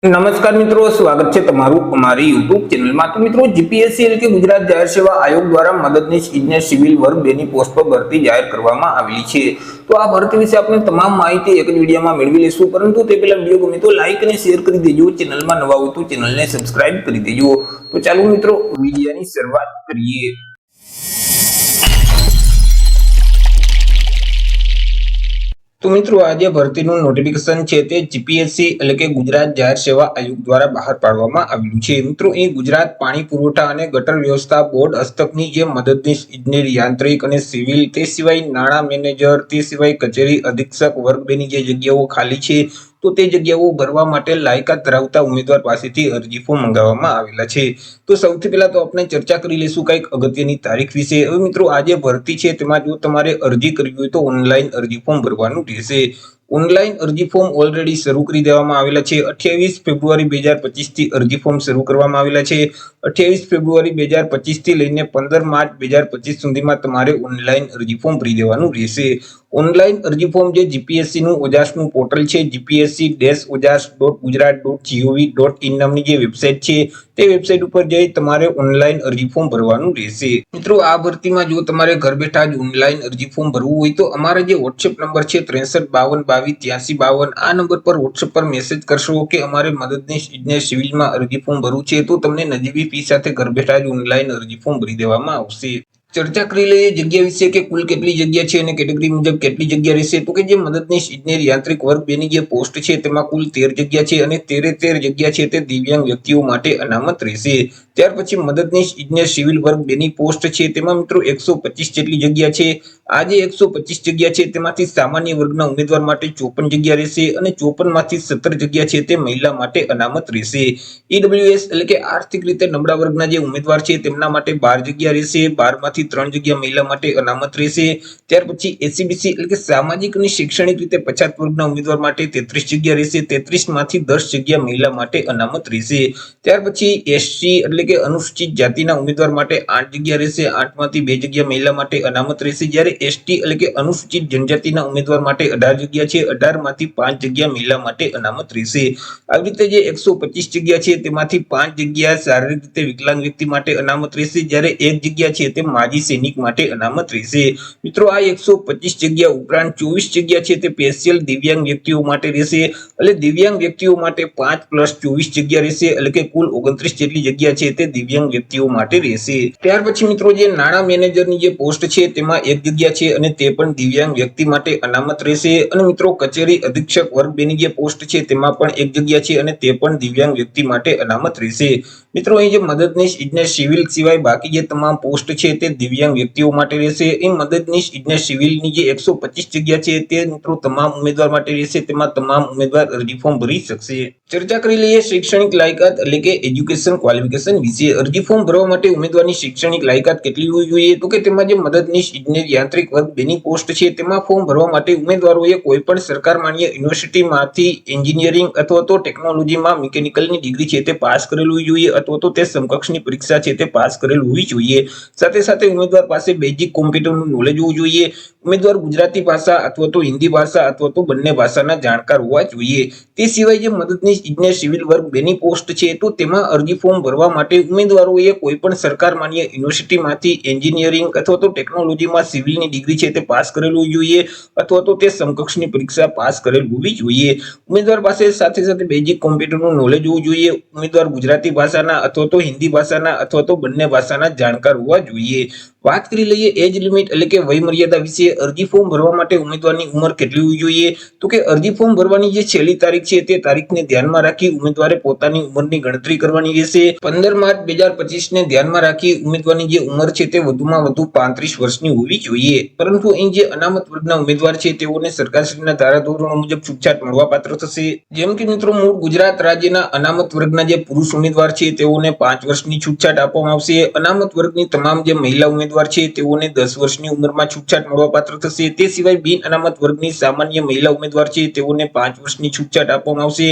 નમસ્કાર મિત્રો, સ્વાગત છે તમારું અમારી યુટ્યુબ ચેનલમાં। તો મિત્રો, જીપીએસસી એટલે કે ગુજરાત જાહેર સેવા આયોગ દ્વારા મદદનીશ ઇજનેર સિવિલ વર્ગ 2 ની પોસ્ટ પર ભરતી જાહેર કરવામાં આવેલી છે। તો આ ભરતી વિશે આપણે તમામ માહિતી એક જ વિડીયોમાં મેળવી લઈશું, પરંતુ તે પહેલા વિડીયો ગમે તો લાઈક અને શેર કરી દેજો। ચેનલમાં નવા હોય તો ચેનલને સબસ્ક્રાઇબ કરી દેજો। તો ચાલો મિત્રો, વિડીયોની શરૂઆત કરીએ। તો મિત્રો, આજે ભરતીનું નોટિફિકેશન છે તે જીપીએસસી એટલે કે ગુજરાત જાહેર સેવા આયોગ દ્વારા બહાર પાડવામાં આવ્યું છે। મિત્રો, એ ગુજરાત પાણી પુરવઠા અને ગટર વ્યવસ્થા બોર્ડ હસ્તકની જે મદદનીશ ઇજનેર યાંત્રિક અને સિવિલ, તે સિવાય નાણાં મેનેજર, તે સિવાય કચેરી અધિક્ષક વર્ગ 2 ની જે જગ્યાઓ ખાલી છે, તો તે જગ્યાઓ ભરવા માટે લાયકાત ધરાવતા ઉમેદવાર પાસેથી અરજી ફોર્મ મંગાવવામાં આવેલા છે। તો સૌથી પહેલા તો આપણે ચર્ચા કરી લઈશું કંઈક અગત્યની તારીખ વિશે। હવે મિત્રો, આ જે ભરતી છે તેમાં જો તમારે અરજી કરવી હોય તો ઓનલાઈન અરજી ફોર્મ ભરવાનું રહેશે। ઓનલાઈન અરજી ફોર્મ ઓલરેડી શરૂ કરી દેવામાં આવેલા છે। 28 ફેબ્રુઆરી 2025 થી અરજી ફોર્મ શરૂ કરવામાં આવેલા છે। 28 ફેબ્રુઆરી 2025 થી લઈને 15 માર્ચ 2025 સુધીમાં તમારે ઓનલાઈન અરજી ફોર્મ ભરી દેવાનું રહેશે। ઓનલાઈન અરજી ફોર્મ જે જીપીએસસી નું ઓજાસનું પોર્ટલ છે, gpsc-ojas.gujarat.gov.in નામની જે વેબસાઇટ છે, તે વેબસાઇટ ઉપર જઈ તમારે ઓનલાઈન અરજી ફોર્મ ભરવાનું રહેશે। મિત્રો, આ ભરતીમાં જો તમારે ઘર બેઠા જ ઓનલાઈન અરજી ફોર્મ ભરવું હોય તો અમારા જે વોટ્સએપ નંબર છે 6352228352, આ નંબર પર વોટ્સએપ પર મેસેજ કરશો કે અમારે મદદનીશ ઇજનેર સિવિલમાં અરજી ફોર્મ ભરવું છે, તો તમને નજીવી ફી સાથે ઘર બેઠા જ ઓનલાઈન અરજી ફોર્મ ભરી દેવામાં આવશે। ચર્ચા કરી લઈએ જગ્યા વિશે કે કુલ કેટલી જગ્યા છે અને કેટેગરી મુજબ કેટલી જગ્યા રહેશે। તો કે જે મદદનીશ ઇજનેર યાંત્રિક વર્ગ 2 ની જે પોસ્ટ છે તેમાં કુલ 13 જગ્યા છે અને 13 જગ્યા છે તે દિવ્યાંગ વ્યક્તિઓ માટે અનામત રહેશે। ત્યાર પછી મદદનીશ ઇજનેર સિવિલ વર્ગ 2 ની પોસ્ટ છે તેમાં મિત્રો 125 જેટલી જગ્યા છે। આ જે 125 જગ્યા છે તેમાંથી સામાન્ય વર્ગના ઉમેદવાર માટે 54 જગ્યા રહેશે અને 54 માંથી 17 જગ્યા છે તે મહિલા માટે અનામત રહેશે। ઈડબ્લ્યુએસ એટલે કે આર્થિક રીતે નબળા વર્ગના જે ઉમેદવાર છે તેમના માટે 12 જગ્યા રહેશે। 12 માંથી 3 જગ્યા મહિલા માટે અનામત રહેશે। ત્યાર પછી એસસીબીસી એટલે કે સામાજિક અને શૈક્ષણિક રીતે પછાત વર્ગના ઉમેદવાર માટે 33 જગ્યા રહેશે। 33 માંથી 10 જગ્યા મહિલા માટે અનામત રહેશે। ત્યાર પછી એસસી એટલે કે અનુસૂચિત જાતિના ઉમેદવાર માટે 8 જગ્યા રહેશે। 8 માંથી 2 જગ્યા મહિલા માટે અનામત રહેશે। જ્યારે એસટી એટલે કે અનુસૂચિત જનજાતિના ઉમેદવાર માટે 18 જગ્યા છે। 18 માંથી 5 જગ્યા મહિલા માટે અનામત રહેશે। આવી રીતે જે 125 જગ્યા છે તેમાંથી 5 જગ્યા શારીરિક રીતે વિકલાંગ વ્યક્તિ માટે અનામત રહેશે, જ્યારે 1 જગ્યા છે તે માજી સૈનિક માટે અનામત રહેશે। મિત્રો, આ 125 જગ્યા ઉપરાંત 24 જગ્યા છે તે સ્પેશિયલ દિવ્યાંગ વ્યક્તિઓ માટે રહેશે। એટલે દિવ્યાંગ વ્યક્તિઓ માટે 5 + 24 જગ્યા રહેશે, એટલે કે કુલ 29 જેટલી જગ્યા છે તે દિવ્યાંગ વ્યક્તિઓ માટે રહેશે। ત્યાર પછી મિત્રો, જે નાણાં મેનેજરની જે પોસ્ટ છે તેમાં 1 જગ્યા છે અને તે પણ દિવ્યાંગ વ્યક્તિ માટે અનામત રહેશે। અને મિત્રો, કચેરી અધિક્ષક વર્ગ 2 ની જે પોસ્ટ છે તેમાં પણ 1 જગ્યા છે અને તે પણ દિવ્યાંગ વ્યક્તિ માટે અનામત રહેશે। મિત્રો, અહીં જે મદદનીશ ઇજનેર સિવિલ સિવાય બાકી જે તમામ પોસ્ટ છે તે દિવ્યાંગ વ્યક્તિઓ માટે રહેશે। એ મદદનીશ ઇજનેર સિવિલની જે 125 જગ્યા છે તે મિત્રો તમામ ઉમેદવાર માટે રહેશે। તેમાં તમામ ઉમેદવાર અરજી ફોર્મ ભરી શકશે। ચર્ચા કરી લઈએ શૈક્ષણિક લાયકાત એટલે કે એજ્યુકેશન ક્વોલિફિકેશન વિશે। અરજી ફોર્મ ભરવા માટે ઉમેદવારની શૈક્ષણિક લાયકાત કેટલી હોવી જોઈએ? તો કે તેમાં જે મદદનીશ ઇજનેર યાંત્રિક વર્ગ 2 ની પોસ્ટ છે તેમાં ફોર્મ ભરવા માટે ઉમેદવારોએ કોઈપણ સરકાર માન્ય યુનિવર્સિટીમાંથી એન્જિનિયરિંગ અથવા તો ટેકનોલોજીમાં મિકેનિકલની ડિગ્રી છે તે પાસ કરેલ હોવી જોઈએ અથવા તો તે સમકક્ષની પરીક્ષા છે તે પાસ કરેલ હોવી જોઈએ। સાથે સાથે ઉમેદવાર પાસે બેઝિક કોમ્પ્યુટરનું નોલેજ હોવું જોઈએ। ઉમેદવાર ગુજરાતી ભાષા અથવા તો હિન્દી ભાષા અથવા તો બંને ભાષાના જાણકાર હોવા જોઈએ। તે સિવાય જે મદદનીશ ઇજનેર સિવિલ વર્ગ 2 ની પોસ્ટ છે તો તેમાં અરજી ફોર્મ ભરવા માટે ઉમેદવારોએ કોઈપણ સરકાર માન્ય યુનિવર્સિટીમાંથી એન્જિનિયરિંગ અથવા તો ટેકનોલોજીમાં સિવિલની ડિગ્રી છે તે પાસ કરેલ હોવી જોઈએ અથવા તો તે સમકક્ષની પરીક્ષા પાસ કરેલ હોવી જોઈએ। ઉમેદવાર પાસે સાથે સાથે બેઝિક કોમ્પ્યુટરનું નોલેજ હોવું જોઈએ। ઉમેદવાર ગુજરાતી ભાષાના અથવા તો હિન્દી ભાષાના અથવા તો બંને ભાષાના જાણકાર હોવા જોઈએ। વાત કરી લઈએ એજ લિમિટ એટલે કે વય મર્યાદા વિશે। અરજી ફોર્મ ભરવા માટે ઉમેદવારની ઉંમર કેટલી હોવી જોઈએ? તો કે અરજી ફોર્મ ભરવાની જે છેલ્લી તારીખ છે તે તારીખને ધ્યાનમાં રાખી ઉમેદવારે પોતાની ઉંમરની ગણતરી કરવાની રહેશે। 15 માર્ચ 2025 ને ધ્યાનમાં રાખી ઉમેદવારની જે ઉંમર છે તે વધુમાં વધુ 35 વર્ષની હોવી જોઈએ। પરંતુ અહીં જે અનામત વર્ગના ઉમેદવાર છે તેઓને સરકારશ્રીના ધારાધોરણો મુજબ છૂટછાટ મળવાપાત્ર થશે। જેમ કે મિત્રો, મૂળ ગુજરાત રાજ્યના અનામત વર્ગના જે પુરુષ ઉમેદવાર છે તેઓ તેઓને 5 વર્ષની છૂટછાટ આપવામાં આવશે। અનામત વર્ગની તમામ જે મહિલા ઉમેદવાર છે તેઓને 10 વર્ષની ઉંમરમાં છૂટછાટ મળવાપાત્ર થશે। તે સિવાય બિન અનામત વર્ગની સામાન્ય મહિલા ઉમેદવાર છે તેઓને 5 વર્ષની છૂટછાટ આપવામાં આવશે।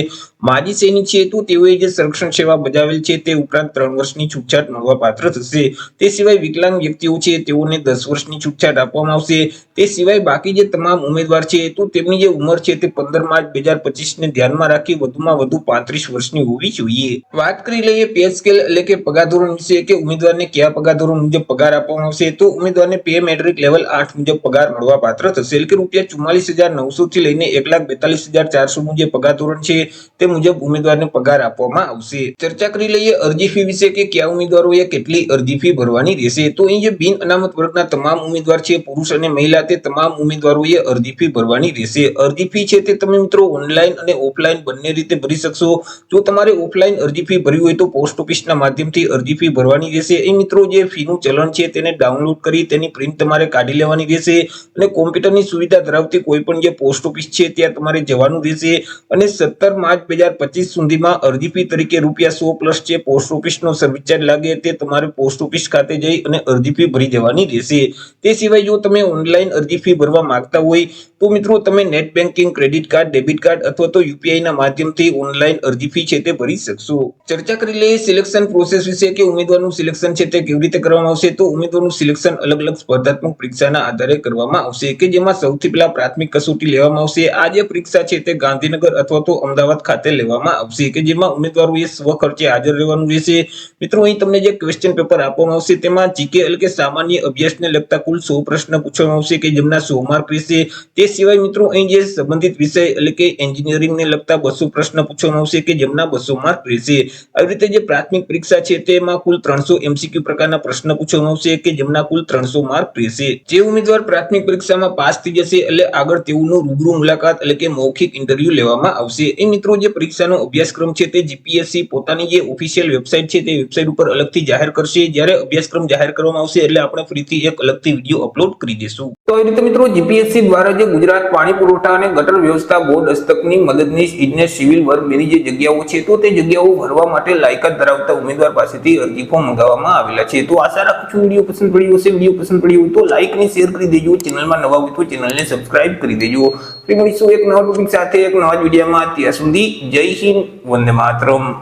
માજી સૈનિક છે તો તેઓએ જે સંરક્ષણ સેવા બજાવેલ છે તે ઉપરાંત 3 વર્ષની છૂટછાટ મળવાપાત્ર થશે। તે સિવાય વિકલાંગ વ્યક્તિઓ છે તેઓને 10 વર્ષની છૂટછાટ આપવામાં આવશે। તે સિવાય બાકી જે તમામ ઉમેદવાર છે તો તેમની જે ઉંમર છે તે 15 માર્ચ 2025 ને ધ્યાનમાં રાખી વધુમાં વધુ 35 વર્ષની હોવી જોઈએ। વાત કરી લઈએ પે સ્કેલ એટલે કે પગાર ધોરણ વિશે કે ઉમેદવારને કયા પગાર ધોરણ મુજબ પગાર આપવામાં આવશે, તો ઉમેદવારને પે મેટ્રિક લેવલ 8 મુજબ પગાર મળવાપાત્ર થશે। એટલે કે ₹44,900 થી લઈને 1,42,400 નું જે પગાર ધોરણ છે તે મુજબ ઉમેદવારને પગાર આપવામાં આવશે। ચર્ચા કરી લઈએ અરજી ફી વિશે કે કયા ઉમેદવારોએ કેટલી અરજી ફી ભરવાની રહેશે। તો અહીં જે બિન અનામત વર્ગના તમામ ઉમેદવાર છે પુરુષ અને મહિલા તે તમામ ઉમેદવારોએ અરજી ફી ભરવાની રહેશે। અરજી ફી છે તે તમે મિત્રો ઓનલાઈન અને ઓફલાઈન બંને રીતે ભરી શકશો। જો તમારે ઓફલાઈન અરજી ફી ભરવી હોય તો પોસ્ટ ઓફિસના માધ્યમથી અરજી ફી ભરવાની રહેશે। એ મિત્રો જે ફીનું ચલણ છે તેને ડાઉનલોડ કરી તેની પ્રિન્ટ તમારે કાઢી લેવાની રહેશે અને કોમ્પ્યુટરની સુવિધા ધરાવતી કોઈ પણ જે પોસ્ટ ઓફિસ છે ત્યાં તમારે જવાનું રહેશે અને 17 માર્ચ 2025 સુધીમાં અરજી ફી તરીકે ₹100 પ્લસ જે પોસ્ટ ઓફિસનો સર્વિસ ચાર્જ લાગે તે તમારે પોસ્ટ ઓફિસ ખાતે જઈ અને અરજી ફી ભરી દેવાની રહેશે। તે સિવાય જો તમે ઓનલાઈન અરજી ફી ભરવા માંગતા હોય તો મિત્રો તમે net banking, credit card, debit card અથવા તો યુપીઆઈ ના માધ્યમથી ઓનલાઈન અરજી ફી છે તે ભરી શકશો। ચર્ચા કરી લઈએ સિલેક્શન પ્રોસેસ વિશે કે ઉમેદવારનું સિલેક્શન છે તે કેવી રીતે કરવામાં આવશે। તો ઉમેદવારનું સિલેક્શન અલગ અલગ સ્પર્ધાત્મક પરીક્ષાના આધારે કરવામાં આવશે કે જેમાં સૌથી પહેલા પ્રાથમિક કસોટી લેવામાં આવશે। આ જે પરીક્ષા છે તે ગાંધીનગર અથવા તો અમદાવાદ ખાતે લેવામાં આવશે કે જેમાં ઉમેદવારોએ સ્વખર્ચે હાજર રહેવાનું રહેશે। મિત્રો અહીં તમને જે ક્વેશ્ચન પેપર આપવામાં આવશે તેમાં જીકે એટલે કે સામાન્ય અભ્યાસને લગતા કુલ 100 પ્રશ્ન પૂછવામાં આવશે કે જેમના 100 માર્ક રહેશે। તે સિવાય મિત્રો અહીં જે સંબંધિત વિષય એટલે કે એન્જિનિયરિંગને લગતા 200 પ્રશ્ન પૂછવામાં આવશે કે જેમના 200 માર્ક રહેશે। આવી રીતે જે પ્રાથમિક પરીક્ષા છે તેમાં કુલ 300 એમસીક્યુ પ્રકારના પ્રશ્ન પૂછવામાં આવશે કે જેમના કુલ 300 માર્ક રહેશે। જે ઉમેદવાર પ્રાથમિક પરીક્ષામાં પાસ થઈ જશે એટલે આગળ તેઓનું રૂબરૂ મુલાકાત એટલે કે મૌખિક ઇન્ટરવ્યુ લેવામાં આવશે। એ મિત્રો જે પરીક્ષાનો અભ્યાસક્રમ છે તે જીપીએસસી પોતાની જે ઓફિશિયલ વેબસાઇટ છે તે વેબસાઇટ ઉપર અલગથી જાહેર કરશે। જ્યારે અભ્યાસક્રમ જાહેર કરવામાં આવશે એટલે આપણે ફરીથી એક અલગથી વિડીયો અપલોડ કરી દઈશું। તો એ રીતે મિત્રો જીપીએસસી દ્વારા જે ગુજરાત પાણી પુરવઠા અને ગટર વ્યવસ્થા બોર્ડ હસ્તકની મદદનીશ ઇજનેર સિવિલ વર્ગ 2 ની જે જગ્યાઓ છે તો તે જગ્યાઓ ભરવા માટે લાયકાત ધરાવતા ઉમેદવાર પાસેથી અરજી ફોર્મ મંગાવવામાં આવેલા છે। તો આશા રાખું છું વિડીયો પસંદ પડ્યો હશે। વિડીયો પસંદ પડ્યો હોય તો લાઈક અને શેર કરી દેજો। ચેનલમાં નવા હોય તો ચેનલને સબસ્ક્રાઇબ કરી દેજો। ફરી મળીશું એક નવા ટોપિક સાથે એક નવા વિડીયોમાં। ત્યાં સુધી જય હિન્દ, વંદે માતરમ।